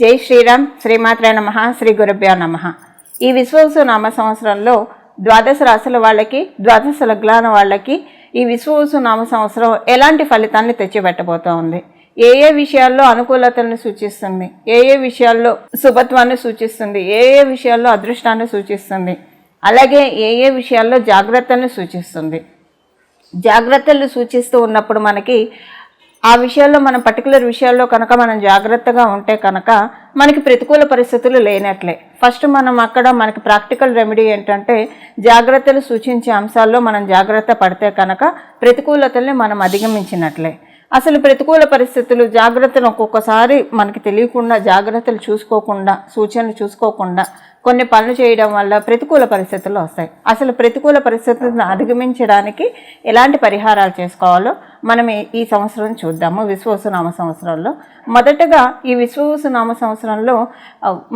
జై శ్రీరామ్. శ్రీమాత్రే నమః. శ్రీ గురుభ్యో నమః. ఈ విశ్వవసు నామ సంవత్సరంలో ద్వాదశ రాశుల వాళ్ళకి, ద్వాదశ లగ్నాల వాళ్ళకి ఈ విశ్వవసు నామ సంవత్సరం ఎలాంటి ఫలితాన్ని తెచ్చిపెట్టబోతూ ఉంది, ఏ ఏ విషయాల్లో అనుకూలతలను సూచిస్తుంది, ఏ ఏ విషయాల్లో శుభత్వాన్ని సూచిస్తుంది, ఏ ఏ విషయాల్లో అదృష్టాన్ని సూచిస్తుంది, అలాగే ఏ ఏ విషయాల్లో జాగ్రత్తలను సూచిస్తుంది. జాగ్రత్తలు సూచిస్తూ ఉన్నప్పుడు మనకి ఆ విషయాల్లో మనం పర్టికులర్ విషయాల్లో కనుక మనం జాగ్రత్తగా ఉంటే కనుక మనకి ప్రతికూల పరిస్థితులు లేనట్లే. ఫస్ట్ మనం అక్కడ మనకి ప్రాక్టికల్ రెమెడీ ఏంటంటే జాగ్రత్తలు సూచించే అంశాల్లో మనం జాగ్రత్త పడితే కనుక ప్రతికూలతల్ని మనం అధిగమించినట్లే. అసలు ప్రతికూల పరిస్థితులు జాగ్రత్తలు ఒక్కొక్కసారి మనకి తెలియకుండా, జాగ్రత్తలు చూసుకోకుండా, సూచనలు చూసుకోకుండా కొన్ని పనులు చేయడం వల్ల ప్రతికూల పరిస్థితులు వస్తాయి. అసలు ప్రతికూల పరిస్థితులను అధిగమించడానికి ఎలాంటి పరిహారాలు చేసుకోవాలో మనం ఈ సంవత్సరం చూద్దాము. విశ్వవసు నామ సంవత్సరంలో మొదటగా ఈ విశ్వవసు నామ సంవత్సరంలో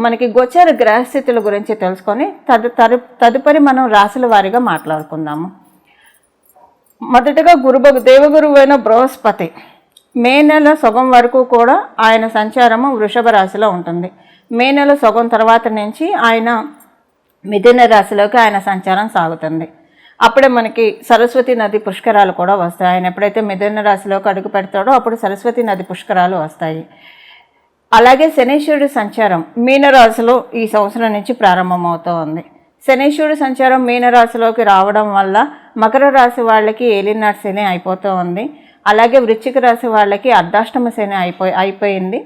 మనకి గోచర గ్రహస్థితుల గురించి తెలుసుకొని తదుపరి మనం రాశుల వారీగా మాట్లాడుకుందాము. మొదటగా దేవగురువు అయిన బృహస్పతి మే నెల సగం వరకు కూడా ఆయన సంచారము వృషభ రాశిలో ఉంటుంది. మే నెల సగం తర్వాత నుంచి ఆయన మిథున రాశిలోకి ఆయన సంచారం సాగుతుంది. అప్పుడే మనకి సరస్వతి నది పుష్కరాలు కూడా వస్తాయి. ఆయన ఎప్పుడైతే మిథున రాశిలోకి అడుగు పెడతాడో అప్పుడు సరస్వతి నది పుష్కరాలు వస్తాయి. అలాగే శనీశ్వరుడి సంచారం మీనరాశిలో ఈ సంవత్సరం నుంచి ప్రారంభమవుతూ ఉంది. శనీశ్వరుడి సంచారం మీనరాశిలోకి రావడం వల్ల మకర రాశి వాళ్ళకి ఏలినాటి శని అయిపోతూ ఉంది. అలాగే వృశ్చిక రాశి వాళ్ళకి అర్ధాష్టమ శని అయిపోయింది.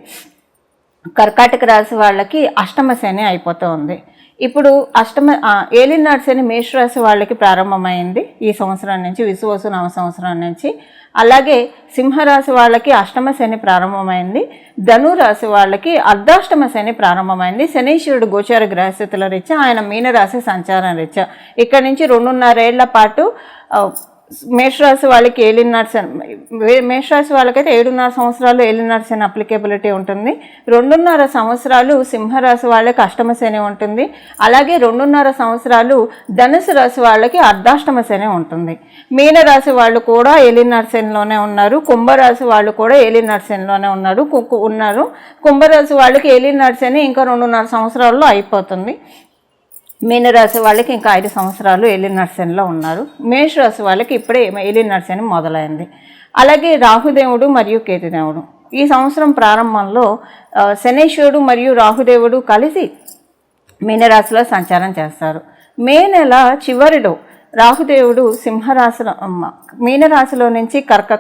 కర్కాటక రాశి వాళ్ళకి అష్టమ శని అయిపోతూ ఉంది. ఇప్పుడు ఏలినాటి శని మేషరాశి వాళ్ళకి ప్రారంభమైంది ఈ సంవత్సరం నుంచి, విశ్వవసు నామ సంవత్సరం నుంచి. అలాగే సింహరాశి వాళ్ళకి అష్టమ శని ప్రారంభమైంది. ధనురాశి వాళ్ళకి అర్ధాష్టమ శని ప్రారంభమైంది. శనీశ్వరుడు గోచార గ్రహస్థితుల రీత్యా ఆయన మీనరాశి సంచారం రీత్యా ఇక్కడి నుంచి 2.5 ఏళ్ల పాటు మేషరాశి వాళ్ళకి ఏలినాటి శని, మేషరాశి వాళ్ళకైతే 7.5 సంవత్సరాలు ఏలినాటి శని అప్లికేబిలిటీ ఉంటుంది. 2.5 సంవత్సరాలు సింహరాశి వాళ్ళకి అష్టమ శని ఉంటుంది. అలాగే 2.5 సంవత్సరాలు ధనుసు రాశి వాళ్ళకి అర్ధాష్టమ శని ఉంటుంది. మీనరాశి వాళ్ళు కూడా ఏలినాటి శనిలోనే ఉన్నారు. కుంభరాశి వాళ్ళు కూడా ఏలినాటి శనిలోనే ఉన్నారు. కుంభరాశి వాళ్ళకి ఏలినాటి శని ఇంకా 2.5 సంవత్సరాల్లో అయిపోతుంది. మీనరాశి వాళ్ళకి ఇంకా 5 సంవత్సరాలు ఏలినాటి శనిలో ఉన్నారు. మేషరాశి వాళ్ళకి ఇప్పుడే ఏలినాటి శని మొదలైంది. అలాగే రాహుదేవుడు మరియు కేతుదేవుడు ఈ సంవత్సరం ప్రారంభంలో శనీశ్వరుడు మరియు రాహుదేవుడు కలిసి మీనరాశిలో సంచారం చేస్తారు. మే నెల చివరిలో రాహుదేవుడు సింహరాశిలో మీనరాశిలో నుంచి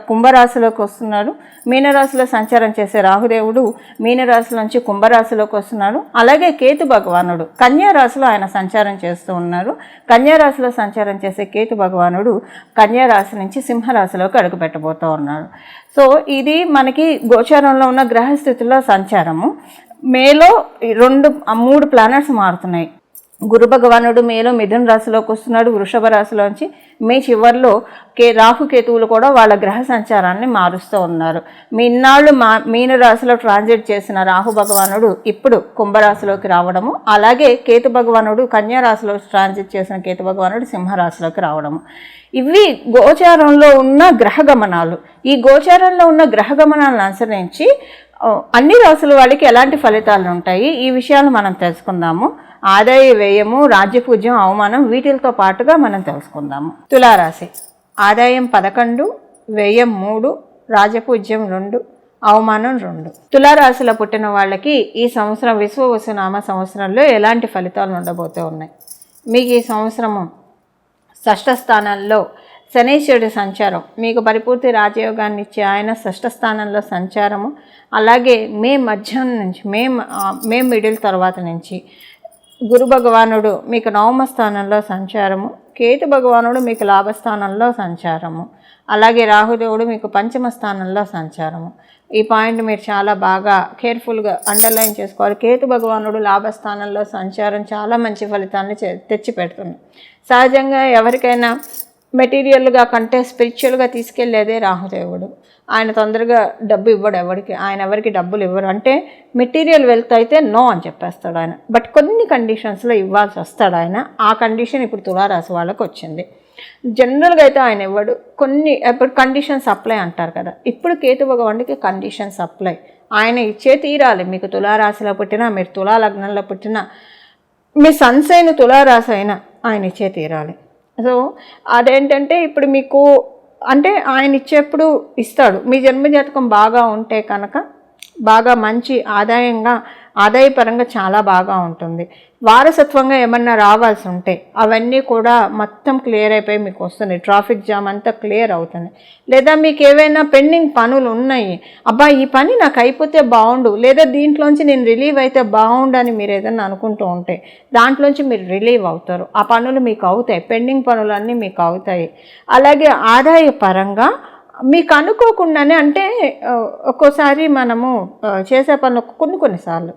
కుంభరాశిలోకి వస్తున్నాడు. మీనరాశిలో సంచారం చేసే రాహుదేవుడు మీనరాశిలో నుంచి కుంభరాశిలోకి వస్తున్నాడు. అలాగే కేతు భగవానుడు కన్యారాశిలో ఆయన సంచారం చేస్తూ ఉన్నారు. కన్యారాశిలో సంచారం చేసే కేతు భగవానుడు కన్యారాశి నుంచి సింహరాశిలోకి అడుగుపెట్టబోతూ ఉన్నాడు. సో ఇది మనకి గోచారంలో ఉన్న గ్రహస్థితుల్లో సంచారము. మేలో 3 ప్లానెట్స్ మారుతున్నాయి. గురు భగవానుడు మేలో మిథున రాశిలోకి వస్తున్నాడు వృషభ రాశిలోంచి. మే చివరిలో రాహుకేతువులు కూడా వాళ్ళ గ్రహ సంచారాన్ని మారుస్తూ ఉన్నారు. ఇన్నాళ్ళు మీన రాశిలో ట్రాన్సిట్ చేసిన రాహు భగవానుడు ఇప్పుడు కుంభరాశిలోకి రావడము, అలాగే కేతు భగవానుడు కన్యా రాశిలో ట్రాన్సిట్ చేసిన కేతు భగవానుడు సింహరాశిలోకి రావడము. ఇవి గోచారంలో ఉన్న గ్రహ గమనాలు. ఈ గోచారంలో ఉన్న గ్రహ గమనాలను అనుసరించి అన్ని రాశుల వాళ్ళకి ఎలాంటి ఫలితాలు ఉంటాయి ఈ విషయాలు మనం తెలుసుకుందాము. ఆదాయ వ్యయము, రాజ్యపూజ్యం, అవమానం వీటితో పాటుగా మనం తెలుసుకుందాము. తులారాశి ఆదాయం 11, వ్యయం 3, రాజపూజ్యం 2, అవమానం 2. తులారాశిలో పుట్టిన వాళ్ళకి ఈ సంవత్సరం విశ్వవసు నామ సంవత్సరంలో ఎలాంటి ఫలితాలు ఉండబోతూ ఉన్నాయి? మీకు ఈ సంవత్సరము షష్ఠ స్థానంలో శనీశ్వరుడి సంచారం మీకు పరిపూర్తి రాజయోగాన్ని ఇచ్చే ఆయన షష్ఠ స్థానంలో సంచారము. అలాగే మే మధ్యాహ్నం నుంచి మే మిడిల్ తర్వాత నుంచి గురు భగవానుడు మీకు నవమ స్థానంలో సంచారము, కేతు భగవానుడు మీకు లాభస్థానంలో సంచారము, అలాగే రాహుదేవుడు మీకు పంచమ స్థానంలో సంచారము. ఈ పాయింట్ మీరు చాలా బాగా కేర్ఫుల్గా అండర్లైన్ చేసుకోవాలి. కేతు భగవానుడు లాభస్థానంలో సంచారం చాలా మంచి ఫలితాన్ని తెచ్చిపెడుతుంది. సహజంగా ఎవరికైనా మెటీరియల్గా కంటే స్పిరిచువల్గా తీసుకెళ్లేదే రాహుదేవుడు. ఆయన తొందరగా డబ్బు ఇవ్వడు ఎవరికి, ఎవరికి డబ్బులు ఇవ్వరు. అంటే మెటీరియల్ వెల్త్ అయితే నో అని చెప్పేస్తాడు ఆయన. బట్ కొన్ని కండిషన్స్లో ఇవ్వాల్సి వస్తాడు ఆయన. ఆ కండిషన్ ఇప్పుడు తులారాశి వాళ్ళకి వచ్చింది. జనరల్గా అయితే ఆయన ఇవ్వడు. కొన్ని ఎప్పుడు కండిషన్స్ అప్లై అంటారు కదా, ఇప్పుడు కేతు భగవానుడికి కండిషన్స్ అప్లై. ఆయన ఇచ్చే తీరాలి. మీకు తులారాశిలో పుట్టినా, మీరు తులా లగ్నంలో పుట్టినా, మీ సన్సైన్ తులారాశి అయినా ఆయన ఇచ్చే తీరాలి. సో అదేంటంటే ఇప్పుడు మీకు అంటే ఆయన ఇచ్చేప్పుడు ఇస్తాడు. మీ జన్మజాతకం బాగా ఉంటే కనుక బాగా మంచి ఆదాయపరంగా చాలా బాగా ఉంటుంది. వారసత్వంగా ఏమన్నా రావాల్సి ఉంటే అవన్నీ కూడా మొత్తం క్లియర్ అయిపోయి మీకు వస్తుంది. ట్రాఫిక్ జామ్ అంతా క్లియర్ అవుతుంది. లేదా మీకు ఏవైనా పెండింగ్ పనులు ఉన్నాయి, అబ్బా ఈ పని నాకు అయిపోతే బాగుండు, లేదా దీంట్లోంచి నేను రిలీవ్ అయితే బాగుండు అని మీరు ఏదైనా అనుకుంటూ ఉంటే దాంట్లోంచి మీరు రిలీవ్ అవుతారు. ఆ పనులు మీకు అవుతాయి, పెండింగ్ పనులన్నీ మీకు అవుతాయి. అలాగే ఆదాయపరంగా మీకు అనుకోకుండానే అంటే ఒక్కోసారి మనము చేసే పనులు కొన్నిసార్లు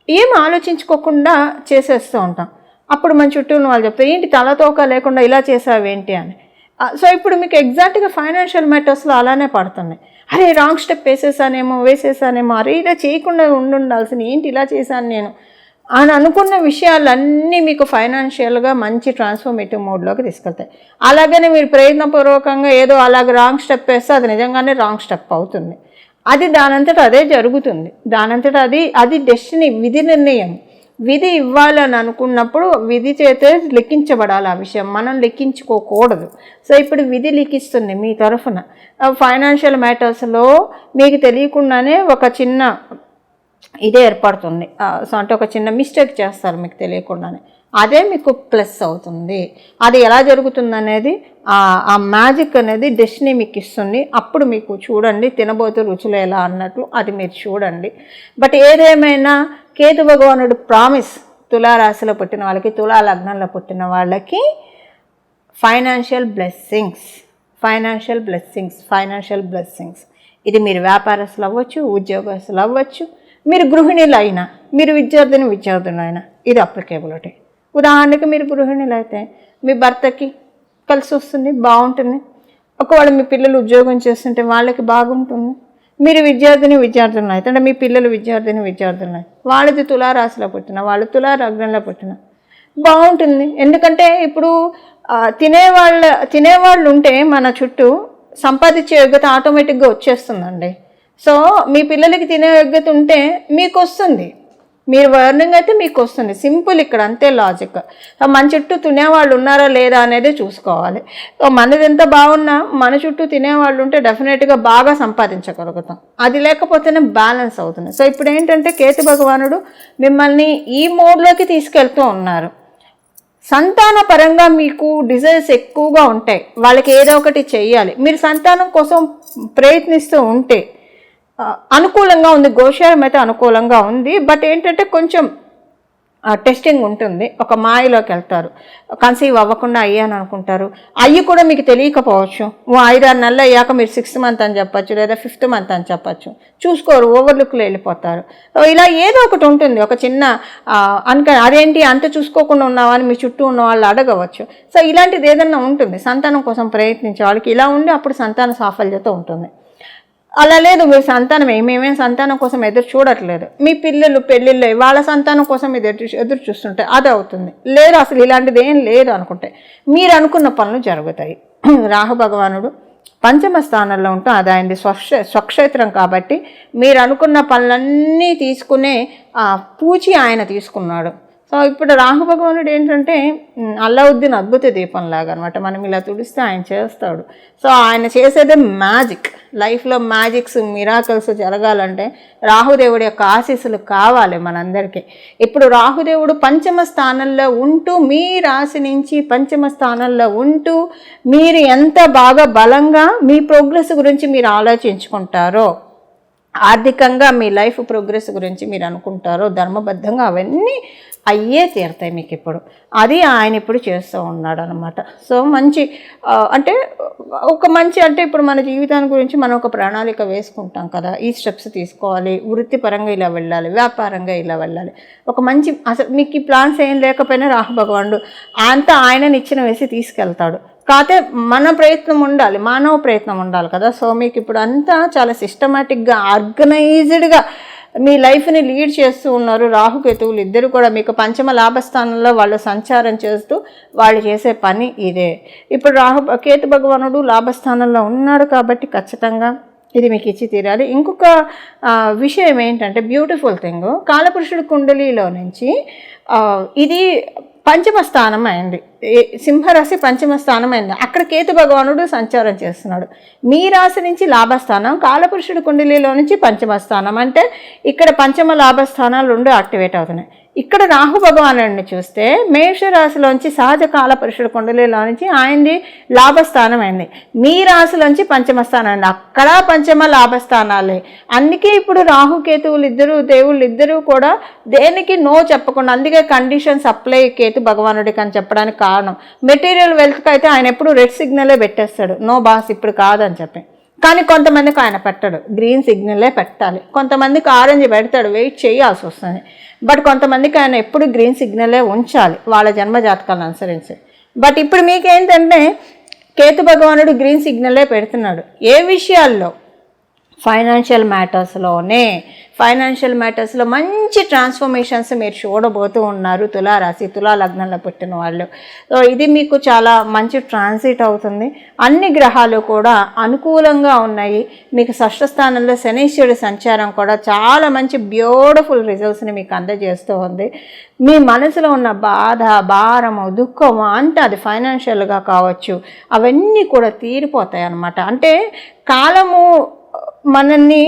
ఏం ఆలోచించుకోకుండా చేసేస్తూ ఉంటాం. అప్పుడు మన చుట్టూ ఉన్న వాళ్ళు చెప్తారు, ఏంటి తలతోక లేకుండా ఇలా చేసావేంటి అని. సో ఇప్పుడు మీకు ఎగ్జాక్ట్గా ఫైనాన్షియల్ మ్యాటర్స్లో అలానే పడుతున్నాయి. అరే రాంగ్ స్టెప్ వేసేసానేమో, అరే ఇలా చేయకుండా ఉండాల్సింది, ఏంటి ఇలా చేశాను నేను అని అనుకున్న విషయాలన్నీ మీకు ఫైనాన్షియల్గా మంచి ట్రాన్స్ఫర్మేటివ్ మోడ్లోకి తీసుకెళ్తాయి. అలాగనే మీరు ప్రయత్నపూర్వకంగా ఏదో అలాగ రాంగ్ స్టెప్ వేస్తే అది నిజంగానే రాంగ్ స్టెప్ అవుతుంది. అది దానంతట అదే జరుగుతుంది. దానంతట అది డెస్టినీ, విధి నిర్ణయం. విధి ఇవ్వాలని అనుకున్నప్పుడు విధి చేతే లెక్కించబడాలి. ఆ విషయం మనం లెక్కించుకోకూడదు. సో ఇప్పుడు విధి లిఖిస్తుంది మీ తరఫున. ఫైనాన్షియల్ మ్యాటర్స్లో మీకు తెలియకుండానే ఒక చిన్న ఇదే ఏర్పడుతుంది. సో అంటే ఒక చిన్న మిస్టేక్ చేస్తారు మీకు తెలియకుండానే, అదే మీకు ప్లస్ అవుతుంది. అది ఎలా జరుగుతుంది అనేది ఆ మ్యాజిక్ అనేది డెస్టినీ మీకు ఇస్తుంది. అప్పుడు మీకు చూడండి తినబోతు రుచులు ఎలా అన్నట్లు అది మీరు చూడండి. బట్ ఏదేమైనా కేతు భగవానుడు ప్రామిస్ తులారాశిలో పుట్టిన వాళ్ళకి, తులా లగ్నంలో పుట్టిన వాళ్ళకి ఫైనాన్షియల్ బ్లెస్సింగ్స్. ఇది మీరు వ్యాపారస్తులు అవ్వచ్చు, ఉద్యోగస్తులు అవ్వచ్చు, మీరు గృహిణులు అయినా, మీరు విద్యార్థులు అయినా ఇది అప్లికేబిలిటీ. ఉదాహరణకి మీరు గృహిణులు అయితే మీ భర్తకి కలిసి వస్తుంది, బాగుంటుంది. ఒకవేళ మీ పిల్లలు ఉద్యోగం చేస్తుంటే వాళ్ళకి బాగుంటుంది. మీరు విద్యార్థులు అయితే అంటే మీ పిల్లలు విద్యార్థులు వాళ్ళది తులారాశిలో పుట్టిన, వాళ్ళు తులా లగ్నంలో పుట్టిన బాగుంటుంది. ఎందుకంటే ఇప్పుడు తినేవాళ్ళు ఉంటే మన చుట్టూ సంపాదించే యోగ్యత ఆటోమేటిక్గా వచ్చేస్తుందండి. సో మీ పిల్లలకి తినే యోగ్యత ఉంటే మీకు వస్తుంది, మీరు వర్నింగ్ అయితే మీకు వస్తుంది. సింపుల్, ఇక్కడ అంతే లాజిక్. మన చుట్టూ తినేవాళ్ళు ఉన్నారా లేదా అనేది చూసుకోవాలి. సో మనది ఎంత బాగున్నా మన చుట్టూ తినేవాళ్ళు ఉంటే డెఫినెట్గా బాగా సంపాదించగలుగుతాం. అది లేకపోతేనే బ్యాలెన్స్ అవుతుంది. సో ఇప్పుడు ఏంటంటే కేతు భగవానుడు మిమ్మల్ని ఈ మోడ్లోకి తీసుకెళ్తూ ఉన్నారు. సంతాన పరంగా మీకు డిజైర్స్ ఎక్కువగా ఉంటాయి, వాళ్ళకి ఏదో ఒకటి చెయ్యాలి. మీరు సంతానం కోసం ప్రయత్నిస్తూ ఉంటే అనుకూలంగా ఉంది. గోచారం అయితే అనుకూలంగా ఉంది. బట్ ఏంటంటే కొంచెం టెస్టింగ్ ఉంటుంది. ఒక మాయలోకి వెళ్తారు. కన్సీవ్ అవ్వకుండా అయ్యాను అనుకుంటారు. అయ్యి కూడా మీకు తెలియకపోవచ్చు. 5-6 నెలలు అయ్యాక మీరు 6th మంత్ అని చెప్పచ్చు, లేదా 5th మంత్ అని చెప్పచ్చు. చూసుకోరు, ఓవర్లుక్లో వెళ్ళిపోతారు. ఇలా ఏదో ఒకటి ఉంటుంది. ఒక చిన్న అదేంటి అంత చూసుకోకుండా ఉన్నావా అని మీ చుట్టూ ఉన్న వాళ్ళు అడగవచ్చు. సో ఇలాంటిది ఏదన్నా ఉంటుంది. సంతానం కోసం ప్రయత్నించే వాళ్ళకి ఇలా ఉండి అప్పుడు సంతాన సాఫల్యత ఉంటుంది. అలా లేదు, మీరు సంతానం మేమేం సంతానం కోసం ఎదురు చూడట్లేదు, మీ పిల్లలు పెళ్ళిళ్ళు వాళ్ళ సంతానం కోసం ఎదురు చూస్తుంటే అది అవుతుంది. లేదు అసలు ఇలాంటిది ఏం లేదు అనుకుంటే మీరు అనుకున్న పనులు జరుగుతాయి. రాహు భగవానుడు పంచమ స్థానంలో ఉంటూ అది ఆయనది స్వక్షేత్రం కాబట్టి మీరు అనుకున్న పనులన్నీ తీసుకునే పూచి ఆయన తీసుకున్నాడు. సో ఇప్పుడు రాహు భగవానుడు ఏంటంటే అల్లావుద్దీన్ అద్భుత దీపంలాగా అనమాట. మనం ఇలా తుడిస్తే ఆయన చేస్తాడు. సో ఆయన చేసేదే మ్యాజిక్. లైఫ్లో మ్యాజిక్స్, మిరాకల్స్ జరగాలంటే రాహుదేవుడి యొక్క ఆశీస్సులు కావాలి మనందరికీ. ఇప్పుడు రాహుదేవుడు పంచమ స్థానంలో ఉంటూ, మీ రాశి నుంచి పంచమ స్థానంలో ఉంటూ మీరు ఎంత బాగా బలంగా మీ ప్రోగ్రెస్ గురించి మీరు ఆలోచించుకుంటారో, ఆర్థికంగా మీ లైఫ్ ప్రోగ్రెస్ గురించి మీరు అనుకుంటారో, ధర్మబద్ధంగా అవన్నీ అయ్యే తీరుతాయి మీకు ఇప్పుడు. అది ఆయన ఇప్పుడు చేస్తూ ఉన్నాడు అనమాట. సో మంచి అంటే అంటే ఇప్పుడు మన జీవితాన్ని గురించి మనం ఒక ప్రణాళిక వేసుకుంటాం కదా, ఈ స్టెప్స్ తీసుకోవాలి, వృత్తిపరంగా ఇలా వెళ్ళాలి, వ్యాపారంగా ఇలా వెళ్ళాలి. ఒక మంచి అసలు మీకు ఈ ప్లాన్స్ ఏం లేకపోయినా రాహు భగవానుడు అంతా ఆయన నిచ్చెన వేసి తీసుకెళ్తాడు. కాకపోతే మన ప్రయత్నం ఉండాలి, మానవ ప్రయత్నం ఉండాలి కదా. సో మీకు ఇప్పుడు అంతా చాలా సిస్టమేటిక్గా, ఆర్గనైజ్డ్గా మీ లైఫ్ని లీడ్ చేస్తూ ఉన్నారు. రాహుకేతువులు ఇద్దరు కూడా మీకు పంచమ లాభస్థానంలో వాళ్ళు సంచారం చేస్తూ వాళ్ళు చేసే పని ఇదే. ఇప్పుడు కేతు భగవానుడు లాభస్థానంలో ఉన్నాడు కాబట్టి ఖచ్చితంగా ఇది మీకు ఇచ్చి తీరాలి. ఇంకొక విషయం ఏంటంటే బ్యూటిఫుల్ థింగ్, కాలపురుషుడు కుండలిలో నుంచి ఇది పంచమ స్థానం అయింది, సింహరాశి పంచమ స్థానం అయింది. అక్కడ కేతు భగవానుడు సంచారం చేస్తున్నాడు. మీ రాశి నుంచి లాభస్థానం, కాలపురుషుడు కుండలిలో నుంచి పంచమ స్థానం, అంటే ఇక్కడ పంచమ లాభస్థానాలు రెండు యాక్టివేట్ అవుతున్నాయి. ఇక్కడ రాహు భగవానుడిని చూస్తే మేషరాశిలోంచి సహజ కాలపురుషుడు కుండలిలో నుంచి ఆయనది లాభస్థానం అయింది. మీ రాశిలోంచి పంచమ స్థానం అయింది. అక్కడ పంచమ లాభస్థానాలే. అందుకే ఇప్పుడు రాహుకేతువులు ఇద్దరు దేవుళ్ళు ఇద్దరూ కూడా దేనికి నో చెప్పకుండా, అందుకే కండిషన్స్ అప్లై కేతు భగవానుడికి అని చెప్పడానికి కారణం. మెటీరియల్ వెల్త్కి అయితే ఆయన ఎప్పుడు రెడ్ సిగ్నలే పెట్టేస్తాడు, నో బాస్ ఇప్పుడు కాదని చెప్పి. కానీ కొంతమందికి ఆయన పెట్టాడు, గ్రీన్ సిగ్నలే పెట్టాలి. కొంతమందికి ఆరెంజ్ పెడతాడు, వెయిట్ చేయాల్సి వస్తుంది. బట్ కొంతమందికి ఆయన ఎప్పుడు గ్రీన్ సిగ్నలే ఉంచాలి వాళ్ళ జన్మ జాతకాలను అనుసరించి. బట్ ఇప్పుడు మీకేంటంటే కేతు భగవానుడు గ్రీన్ సిగ్నలే పెడుతున్నాడు. ఏ విషయాల్లో? ఫైనాన్షియల్ మ్యాటర్స్లో మంచి ట్రాన్స్ఫర్మేషన్స్ మీరు చూడబోతూ ఉన్నారు తులారాశి, తులా లగ్నంలో పుట్టిన వాళ్ళు. సో ఇది మీకు చాలా మంచి ట్రాన్సిట్ అవుతుంది. అన్ని గ్రహాలు కూడా అనుకూలంగా ఉన్నాయి. మీకు షష్ఠ స్థానంలో శనీశ్వరుడి సంచారం కూడా చాలా మంచి బ్యూటిఫుల్ రిజల్ట్స్ని మీకు అందజేస్తూ ఉంది. మీ మనసులో ఉన్న బాధ, భారము, దుఃఖము అంటే అది ఫైనాన్షియల్గా కావచ్చు, అవన్నీ కూడా తీరిపోతాయి అన్నమాట. అంటే కాలము మనల్ని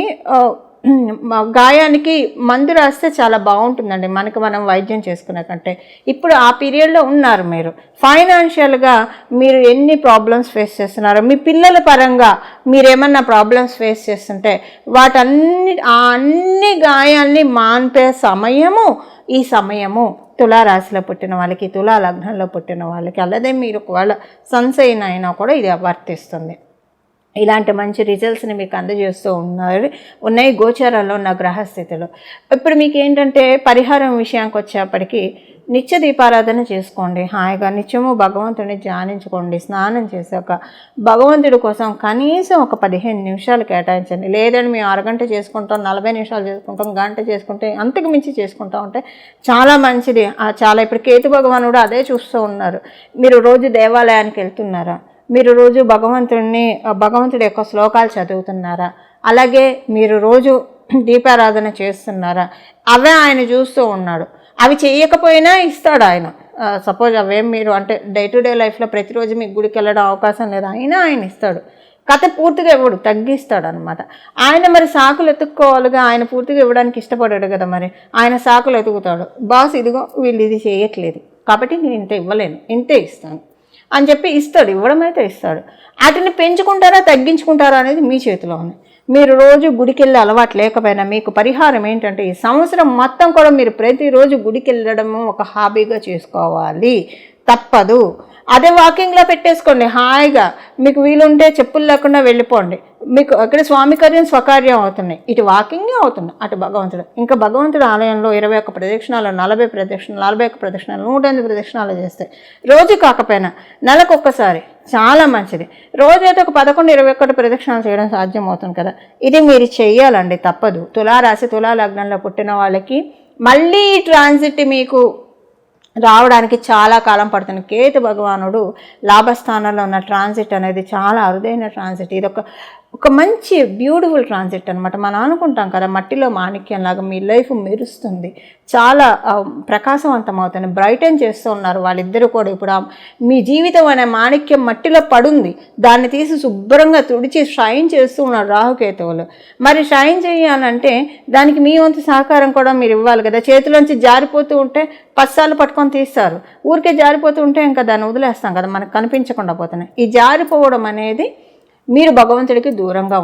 గాయానికి మందు రాస్తే చాలా బాగుంటుందండి మనకు మనం వైద్యం చేసుకునే కంటే. ఇప్పుడు ఆ పీరియడ్లో ఉన్నారు మీరు. ఫైనాన్షియల్గా మీరు ఎన్ని ప్రాబ్లమ్స్ ఫేస్ చేస్తున్నారో, మీ పిల్లల పరంగా మీరేమన్నా ప్రాబ్లమ్స్ ఫేస్ చేస్తుంటే అన్ని గాయాల్ని మాన్పే సమయము ఈ సమయము తులారాశిలో పుట్టిన వాళ్ళకి, తులా లగ్నంలో పుట్టిన వాళ్ళకి. అలాగే మీరు ఒకవేళ సన్సైన్ అయినా కూడా ఇది వర్తిస్తుంది. ఇలాంటి మంచి రిజల్ట్స్ని మీకు అందజేస్తూ ఉన్నాయి గోచారాల్లో ఉన్న గ్రహస్థితిలో. ఇప్పుడు మీకు ఏంటంటే పరిహారం విషయానికి వచ్చేప్పటికీ నిత్య దీపారాధన చేసుకోండి. హాయిగా నిత్యము భగవంతుడిని ధ్యానించుకోండి. స్నానం చేశాక భగవంతుడి కోసం కనీసం ఒక 15 నిమిషాలు కేటాయించండి. లేదంటే మేము అరగంట చేసుకుంటాం, 40 నిమిషాలు చేసుకుంటాం, గంట చేసుకుంటే అంతకు మించి చేసుకుంటా ఉంటే చాలా మంచిది. చాలా ఇప్పుడు కేతు భగవానుడు అదే చూస్తూ ఉన్నారు. మీరు రోజు దేవాలయానికి వెళ్తున్నారా? మీరు రోజు భగవంతుడి యొక్క శ్లోకాలు చదువుతున్నారా? అలాగే మీరు రోజు దీపారాధన చేస్తున్నారా? అవే ఆయన చూస్తూ ఉన్నాడు. అవి చేయకపోయినా ఇస్తాడు ఆయన. సపోజ్ అవేం మీరు అంటే డే టు డే లైఫ్లో ప్రతిరోజు మీకు గుడికి వెళ్ళడం అవకాశం లేదు, అయినా ఆయన ఇస్తాడు. కథ పూర్తిగా ఇవ్వడు, తగ్గిస్తాడు అనమాట. ఆయన మరి సాకులు ఎత్తుక్కోవాలిగా, ఆయన పూర్తిగా ఇవ్వడానికి ఇష్టపడాడు కదా, మరి ఆయన సాకులు ఎతుకుతాడు. బాస్ ఇదిగో వీళ్ళు ఇది చేయట్లేదు కాబట్టి నేను ఇంత ఇవ్వలేను, ఇంతే ఇస్తాను అని చెప్పి ఇస్తాడు. ఇవ్వడం అయితే ఇస్తాడు. వాటిని పెంచుకుంటారా తగ్గించుకుంటారా అనేది మీ చేతిలో ఉంది. మీరు రోజు గుడికి వెళ్ళే అలవాటు లేకపోయినా మీకు పరిహారం ఏంటంటే ఈ సంవత్సరం మొత్తం కూడా మీరు ప్రతిరోజు గుడికి వెళ్ళడము ఒక హాబీగా చేసుకోవాలి, తప్పదు. అదే వాకింగ్లో పెట్టేసుకోండి హాయిగా. మీకు వీలుంటే చెప్పులు లేకుండా వెళ్ళిపోండి. మీకు అక్కడ స్వామి కార్యం స్వకార్యం అవుతున్నాయి. ఇటు వాకింగే అవుతుంది, అటు భగవంతుడు. ఇంకా భగవంతుడు ఆలయంలో 21 ప్రదక్షిణాలు, 40 ప్రదక్షిణాలు, 41 ప్రదక్షిణాలు, 108 ప్రదక్షిణాలు చేస్తాయి. రోజు కాకపోయినా నెలకు ఒక్కసారి చాలా మంచిది. రోజైతే ఒక 11, 21 ప్రదక్షిణాలు చేయడం సాధ్యం అవుతుంది కదా. ఇది మీరు చెయ్యాలండి, తప్పదు. తులారాశి, తులా లగ్నంలో పుట్టిన వాళ్ళకి మళ్ళీ ఈ ట్రాన్సిట్ మీకు రావడానికి చాలా కాలం పడుతుంది. కేతు భగవానుడు లాభస్థానంలో ఉన్న ట్రాన్సిట్ అనేది చాలా అరుదైన ట్రాన్సిట్. ఇది ఒక మంచి బ్యూటిఫుల్ ట్రాన్సిట్ అనమాట. మనం అనుకుంటాం కదా మట్టిలో మాణిక్యంలాగా మీ లైఫ్ మెరుస్తుంది, చాలా ప్రకాశవంతం అవుతుంది, బ్రైటన్ చేస్తూ ఉన్నారు వాళ్ళిద్దరూ కూడా. ఇప్పుడు మీ జీవితం అనే మాణిక్యం మట్టిలో పడుంది, దాన్ని తీసి శుభ్రంగా తుడిచి షైన్ చేస్తూ ఉన్నారు రాహుకేతువులు. మరి షైన్ చేయాలంటే దానికి మీ వంతు సహకారం కూడా మీరు ఇవ్వాలి కదా. చేతిలోంచి జారిపోతూ ఉంటే 10 సార్లు పట్టుకొని తీస్తారు, ఊరికే జారిపోతూ ఉంటే ఇంకా దాన్ని వదిలేస్తాం కదా, మనకు కనిపించకుండా పోతున్నాయి. ఈ జారిపోవడం అనేది మీరు భగవంతుడికి దూరంగా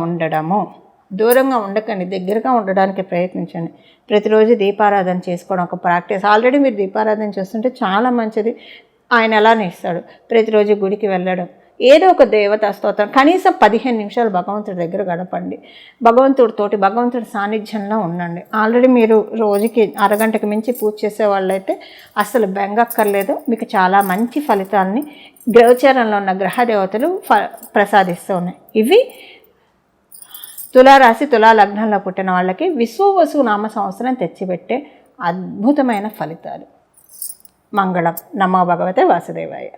ఉండకండి, దగ్గరగా ఉండడానికి ప్రయత్నించండి. ప్రతిరోజు దీపారాధన చేసుకోవడం ఒక ప్రాక్టీస్. ఆల్రెడీ మీరు దీపారాధన చేస్తుంటే చాలా మంచిది, ఆయన ఎలానే ఇస్తాడు. ప్రతిరోజు గుడికి వెళ్ళడం, ఏదో ఒక దేవతా స్తోత్రం కనీసం 15 నిమిషాలు భగవంతుడి దగ్గర గడపండి. భగవంతుడి సాన్నిధ్యంలో ఉండండి. ఆల్రెడీ మీరు రోజుకి అరగంటకు మించి పూజ చేసే వాళ్ళైతే అసలు బెంగక్కర్లేదు. మీకు చాలా మంచి ఫలితాలని గోచారంలో ఉన్న గ్రహ దేవతలు ప్రసాదిస్తూ ఉన్నాయి. ఇవి తులారాశి, తులా లగ్నంలో పుట్టిన వాళ్ళకి విశ్వవసు నామ సంవత్సరం తెచ్చిపెట్టే అద్భుతమైన ఫలితాలు. మంగళం. నమో భగవతే వాసుదేవాయ.